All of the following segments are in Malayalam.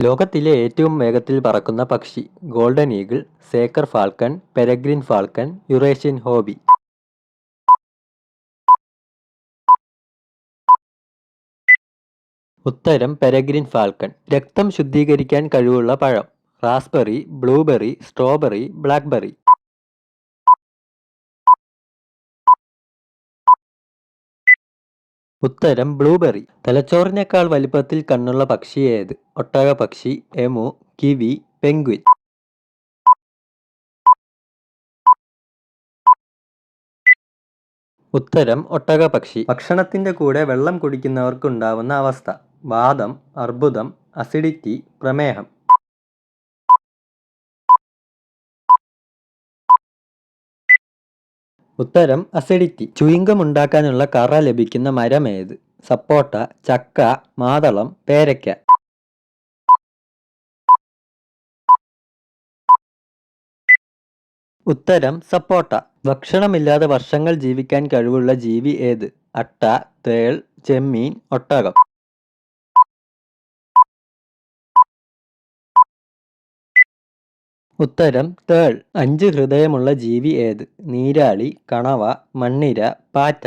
ലോകത്തിലെ ഏറ്റവും വേഗത്തിൽ പറക്കുന്ന പക്ഷി golden eagle, saker falcon, peregrine falcon, Eurasian hobby. ഉത്തരം പെരഗ്രിൻ ഫാൽക്കൺ. രക്തം ശുദ്ധീകരിക്കാൻ കഴിവുള്ള പഴം റാസ്ബെറി, ബ്ലൂബെറി, സ്ട്രോബെറി, ബ്ലാക്ക്ബെറി. ഉത്തരം ബ്ലൂബെറി. തലച്ചോറിനേക്കാൾ വലിപ്പത്തിൽ കണ്ണുള്ള പക്ഷി ഏത്? ഒട്ടകപ്പക്ഷി, എമു, കിവി, പെൻഗ്വിൻ. ഉത്തരം ഒട്ടകപ്പക്ഷി. ഭക്ഷണത്തിന്റെ കൂടെ വെള്ളം കുടിക്കുന്നവർക്കുണ്ടാവുന്ന അവസ്ഥ വാതം, അർബുദം, അസിഡിറ്റി, പ്രമേഹം. ഉത്തരം അസിഡിറ്റി. ചുയിങ്കം ഉണ്ടാക്കാനുള്ള കറ ലഭിക്കുന്ന മരം ഏത്? സപ്പോട്ട, ചക്ക, മാതളം, പേരയ്ക്ക. ഉത്തരം സപ്പോട്ട. ഭക്ഷണമില്ലാതെ വർഷങ്ങൾ ജീവിക്കാൻ കഴിവുള്ള ജീവി ഏത്? അട്ട, തേൾ, ചെമ്മീൻ, ഒട്ടകം. ഉത്തരം തേൾ. 5 ഹൃദയമുള്ള ജീവി ഏത്? നീരാളി, കണവ, മണ്ണിര, പാറ്റ.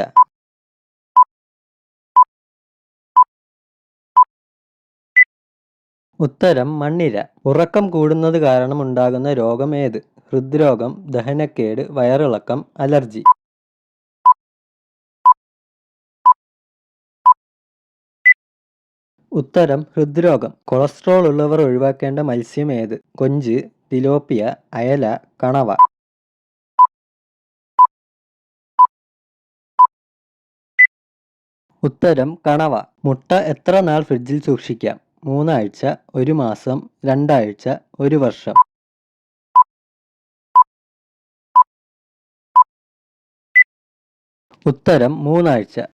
ഉത്തരം മണ്ണിര. ഉറക്കം കൂടുന്നത് കാരണം ഉണ്ടാകുന്ന രോഗം ഏത്? ഹൃദ്രോഗം, ദഹനക്കേട്, വയറിളക്കം, അലർജി. ഉത്തരം ഹൃദ്രോഗം. കൊളസ്ട്രോൾ ഉള്ളവർ ഒഴിവാക്കേണ്ട മത്സ്യം ഏത്? കൊഞ്ച്, തിലോപ്പിയ, അയല, കണവ. ഉത്തരം കണവ. മുട്ട എത്ര നാൾ ഫ്രിഡ്ജിൽ സൂക്ഷിക്കാം? 3 ആഴ്ച, 1 മാസം, 2 ആഴ്ച, 1 വർഷം. ഉത്തരം 3 ആഴ്ച.